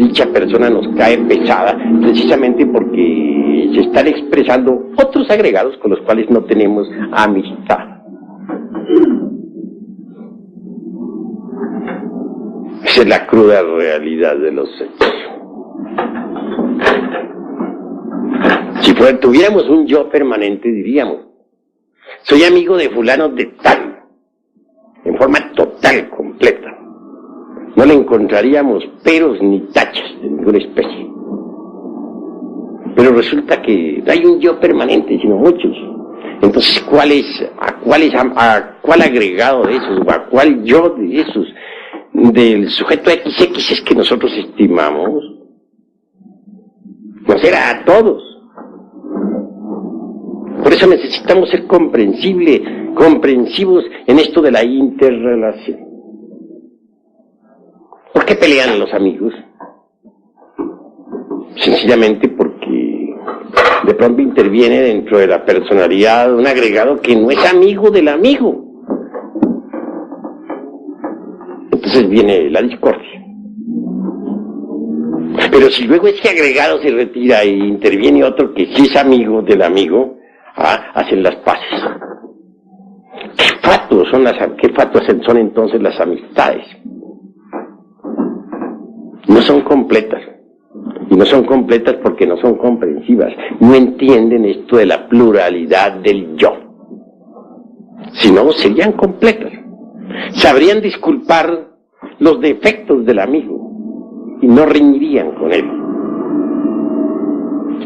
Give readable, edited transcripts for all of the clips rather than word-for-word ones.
dicha persona nos cae pesada, precisamente porque se están expresando otros agregados con los cuales no tenemos amistad. Esa es la cruda realidad de los hechos. Si tuviéramos un yo permanente, diríamos: soy amigo de fulano de tal, en forma total, completa. No le encontraríamos peros ni tachas de ninguna especie. Pero resulta que no hay un yo permanente, sino muchos. Entonces, ¿a cuál agregado de esos, o a cuál yo de esos, del sujeto XX es que nosotros estimamos? No será a todos. Por eso necesitamos ser comprensivos en esto de la interrelación. ¿Por qué pelean los amigos? Sencillamente porque de pronto interviene dentro de la personalidad un agregado que no es amigo del amigo. Entonces viene la discordia. Pero si luego ese agregado se retira y interviene otro que sí es amigo del amigo, hacen las paces. ¿Qué fatuas son entonces las amistades? No son completas. Y no son completas porque no son comprensivas. No entienden esto de la pluralidad del yo. Si no, serían completas. Sabrían disculpar los defectos del amigo y no riñirían con él.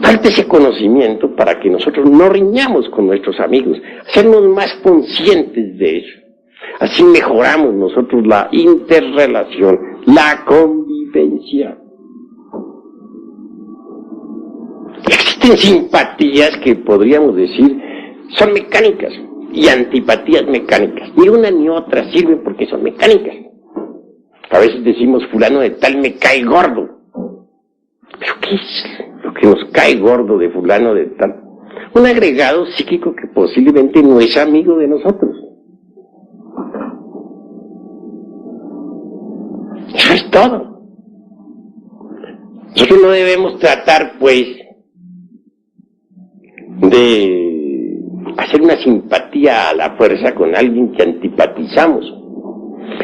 Falta ese conocimiento para que nosotros no riñamos con nuestros amigos, hacernos más conscientes de eso. Así mejoramos nosotros la interrelación, la convivencia. Existen simpatías que podríamos decir son mecánicas y antipatías mecánicas. Ni una ni otra sirven porque son mecánicas. A veces decimos fulano de tal me cae gordo. ¿Pero qué es lo que nos cae gordo de fulano de tal? Un agregado psíquico que posiblemente no es amigo de nosotros. Eso es todo. Nosotros no debemos tratar, pues, de hacer una simpatía a la fuerza con alguien que antipatizamos,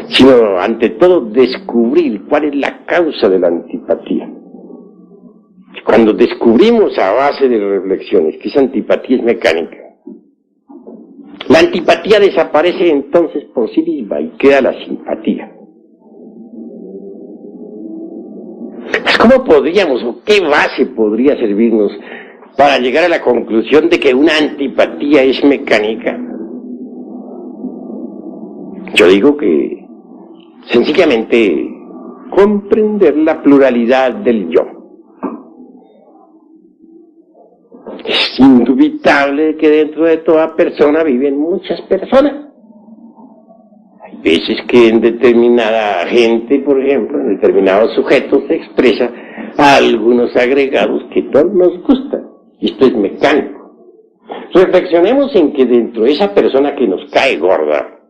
sino ante todo descubrir cuál es la causa de la antipatía. Cuando descubrimos a base de reflexiones que esa antipatía es mecánica, la antipatía desaparece entonces por sí misma y queda la simpatía. ¿Cómo podríamos o qué base podría servirnos para llegar a la conclusión de que una antipatía es mecánica? Yo digo que sencillamente comprender la pluralidad del yo. Es indubitable que dentro de toda persona viven muchas personas. Hay veces que en determinada gente, por ejemplo, en determinados sujetos se expresa algunos agregados que no nos gustan. Esto es mecánico. Reflexionemos en que dentro de esa persona que nos cae gorda,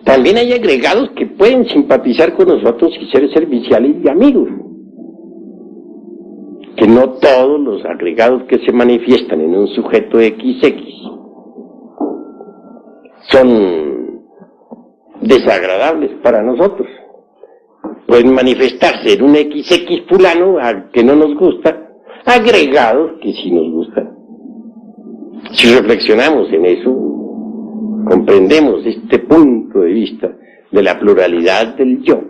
también hay agregados que pueden simpatizar con nosotros y ser serviciales y amigos. Que no todos los agregados que se manifiestan en un sujeto XX son desagradables para nosotros. Pueden manifestarse en un XX fulano que no nos gusta, agregados que sí nos gustan. Si reflexionamos en eso, comprendemos este punto de vista de la pluralidad del yo.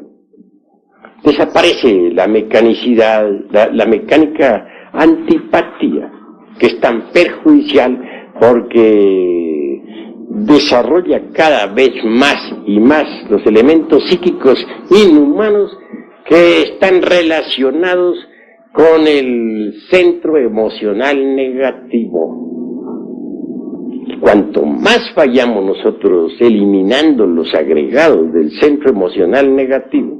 Desaparece la mecanicidad, la mecánica antipatía, que es tan perjudicial porque desarrolla cada vez más y más los elementos psíquicos inhumanos que están relacionados con el centro emocional negativo. Y cuanto más vayamos nosotros eliminando los agregados del centro emocional negativo,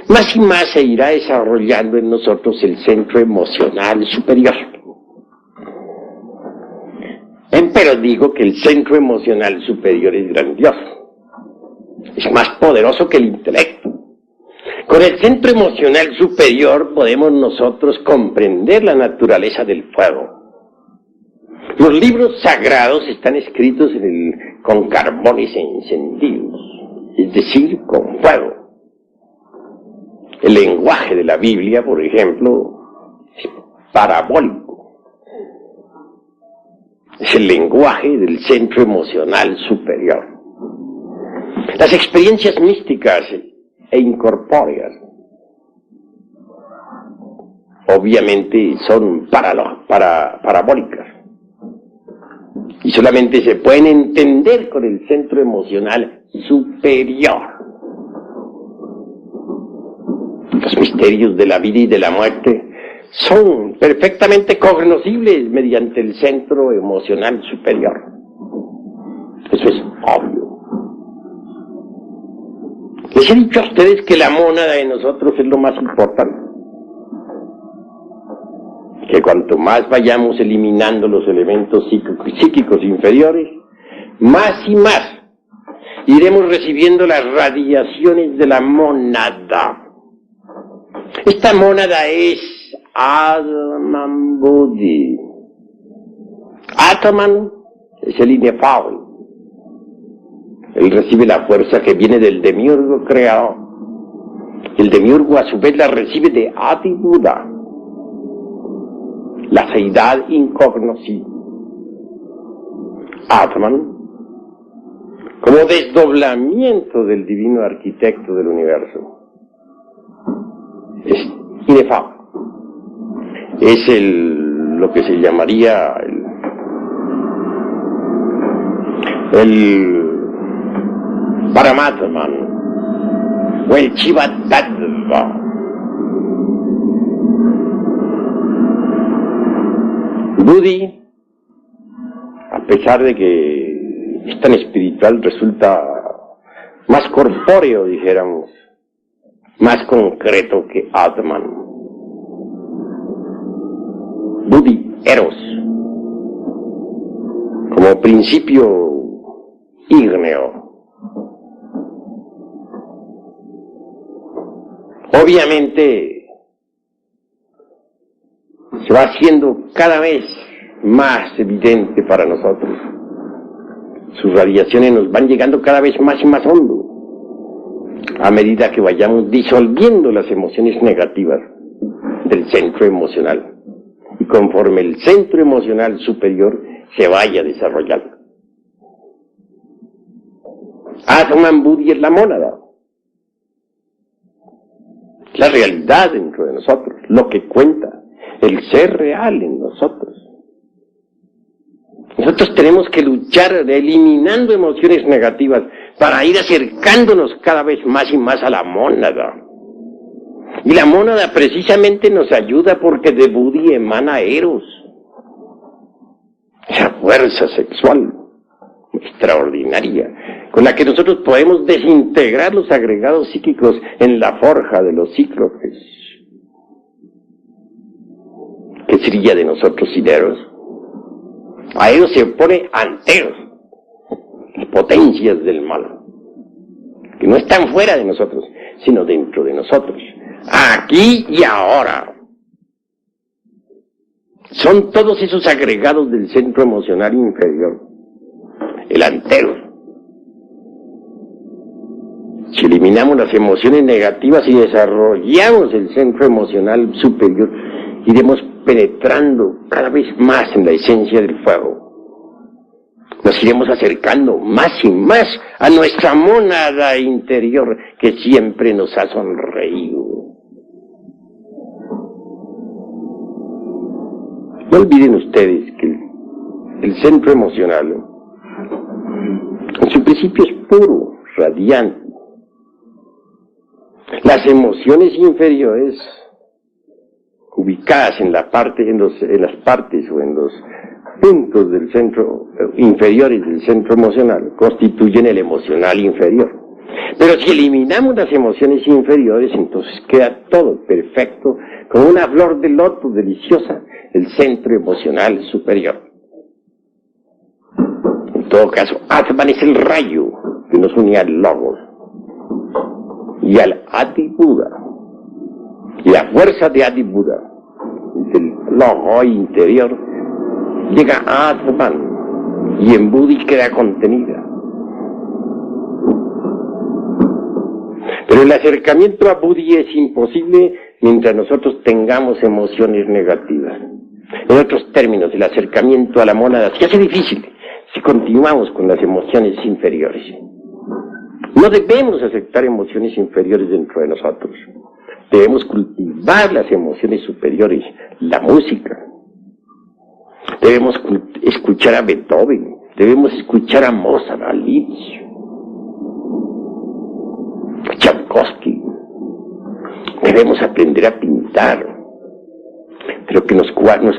más y más se irá desarrollando en nosotros el centro emocional superior. Pero digo que el centro emocional superior es grandioso. Es más poderoso que el intelecto. Con el centro emocional superior podemos nosotros comprender la naturaleza del fuego. Los libros sagrados están escritos con carbones encendidos, es decir, con fuego. El lenguaje de la Biblia, por ejemplo, es parabólico. Es el lenguaje del centro emocional superior. Las experiencias místicas e incorpóreas obviamente son parabólicas y solamente se pueden entender con el centro emocional superior. Los misterios de la vida y de la muerte son perfectamente cognoscibles mediante el centro emocional superior. Eso es obvio. Les he dicho a ustedes que la mónada de nosotros es lo más importante. Que cuanto más vayamos eliminando los elementos psíquicos inferiores, más y más iremos recibiendo las radiaciones de la mónada. Esta mónada es Atman Buddhi. Atman es el inefable. Él recibe la fuerza que viene del demiurgo creador. El demiurgo a su vez la recibe de Adi Buddha, la seidad incognoscible. Atman, como desdoblamiento del divino arquitecto del universo, es inefable. Es lo que se llamaría el Paramatman o el Chivatadva. Buddhi, a pesar de que es tan espiritual, resulta más corpóreo, dijéramos, más concreto que Atman. Buddhi, Eros, como principio ígneo. Obviamente se va haciendo cada vez más evidente para nosotros. Sus radiaciones nos van llegando cada vez más y más hondo, a medida que vayamos disolviendo las emociones negativas del centro emocional, y conforme el centro emocional superior se vaya desarrollando. Atman Buddhi es la mónada, la realidad dentro de nosotros, lo que cuenta, el ser real en nosotros. Nosotros tenemos que luchar eliminando emociones negativas para ir acercándonos cada vez más y más a la mónada. Y la mónada precisamente nos ayuda porque de Buddhi emana Eros, esa fuerza sexual extraordinaria, con la que nosotros podemos desintegrar los agregados psíquicos en la forja de los cíclopes. ¿Qué sería de nosotros sin Eros? A Eros se opone Anteros, las potencias del mal, que no están fuera de nosotros, sino dentro de nosotros, aquí y ahora. Son todos esos agregados del centro emocional inferior, el Anteros. Si eliminamos las emociones negativas y desarrollamos el centro emocional superior, iremos penetrando cada vez más en la esencia del fuego. Nos iremos acercando más y más a nuestra mónada interior que siempre nos ha sonreído. No olviden ustedes que el centro emocional en su principio es puro, radiante. Las emociones inferiores, ubicadas en las partes o en los puntos del centro inferiores del centro emocional, constituyen el emocional inferior. Pero si eliminamos las emociones inferiores, entonces queda todo perfecto, como una flor de loto deliciosa, el centro emocional superior. En todo caso, Atman es el rayo que nos une al Logos y al Adi Buddha. Y la fuerza de Adi Buddha, del logo interior, llega a Atman y en Buddhi queda contenida. Pero el acercamiento a Buddhi es imposible mientras nosotros tengamos emociones negativas. En otros términos, el acercamiento a la mónada se hace difícil si continuamos con las emociones inferiores. No debemos aceptar emociones inferiores dentro de nosotros. Debemos cultivar las emociones superiores, la música. Debemos escuchar a Beethoven, debemos escuchar a Mozart, a Liszt, a Tchaikovsky. Debemos aprender a pintar, pero que los cuadros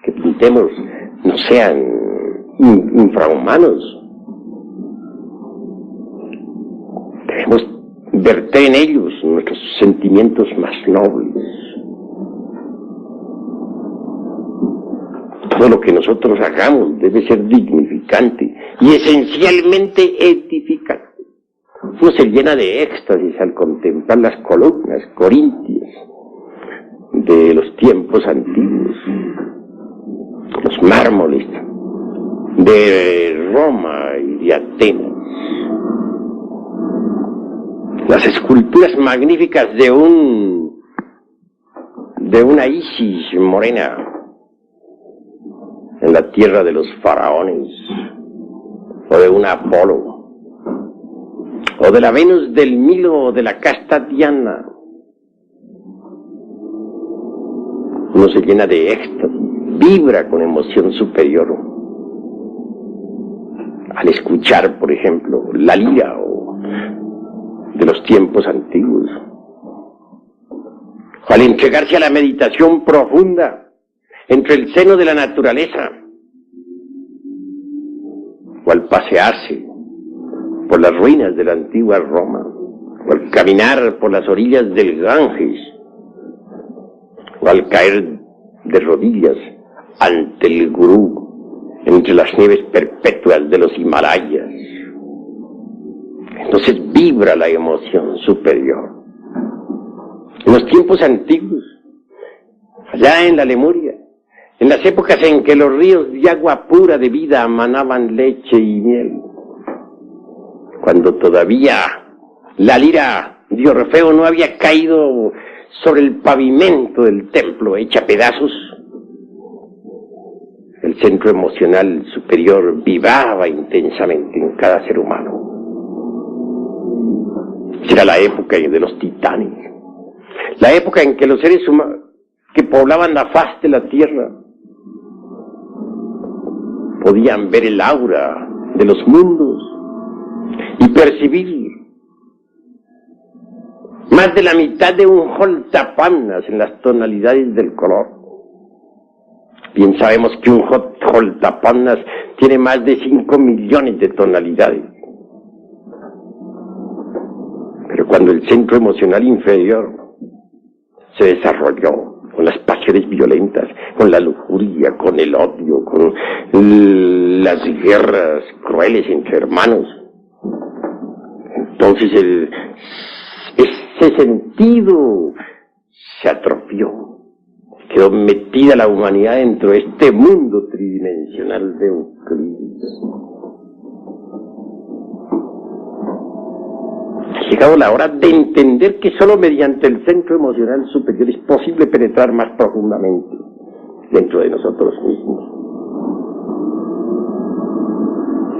que pintemos no sean infrahumanos. Debemos verter en ellos nuestros sentimientos más nobles. Todo lo que nosotros hagamos debe ser dignificante y esencialmente edificante. Uno se llena de éxtasis al contemplar las columnas corintias de los tiempos antiguos, los mármoles de Roma y de Atenas, las esculturas magníficas de una Isis morena en la tierra de los faraones, o de un Apolo, o de la Venus del Milo o de la casta Diana. Uno se llena de éxtasis, vibra con emoción superior al escuchar, por ejemplo, la lira o de los tiempos antiguos, o al entregarse a la meditación profunda entre el seno de la naturaleza, o al pasearse por las ruinas de la antigua Roma, o al caminar por las orillas del Ganges, o al caer de rodillas ante el Gurú entre las nieves perpetuas de los Himalayas. Entonces vibra la emoción superior. En los tiempos antiguos, allá en la Lemuria, en las épocas en que los ríos de agua pura de vida manaban leche y miel, cuando todavía la lira de Orfeo no había caído sobre el pavimento del templo hecha pedazos, el centro emocional superior vibraba intensamente en cada ser humano. Era la época de los titanes, la época en que los seres humanos que poblaban la faz de la tierra podían ver el aura de los mundos y percibir más de la mitad de un joltapannas en las tonalidades del color. Bien sabemos que un joltapannas tiene más de 5 millones de tonalidades. Pero cuando el centro emocional inferior se desarrolló con las pasiones violentas, con la lujuria, con el odio, con las guerras crueles entre hermanos, entonces ese sentido se atrofió, quedó metida la humanidad dentro de este mundo tridimensional de Euclides. Ha llegado la hora de entender que solo mediante el centro emocional superior es posible penetrar más profundamente dentro de nosotros mismos.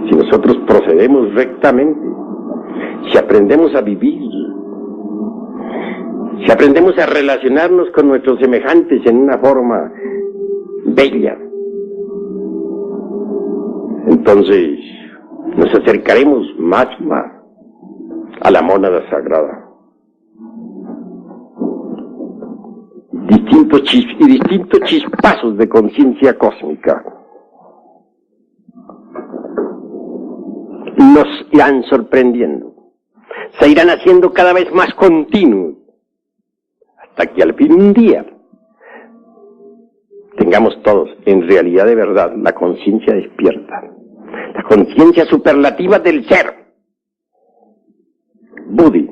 Si nosotros procedemos rectamente, si aprendemos a vivir, si aprendemos a relacionarnos con nuestros semejantes en una forma bella, entonces nos acercaremos más y más a la mónada sagrada. Distintos chispazos de conciencia cósmica nos irán sorprendiendo, se irán haciendo cada vez más continuos, hasta que al fin un día tengamos todos, en realidad de verdad, la conciencia despierta, la conciencia superlativa del ser, Buddhi.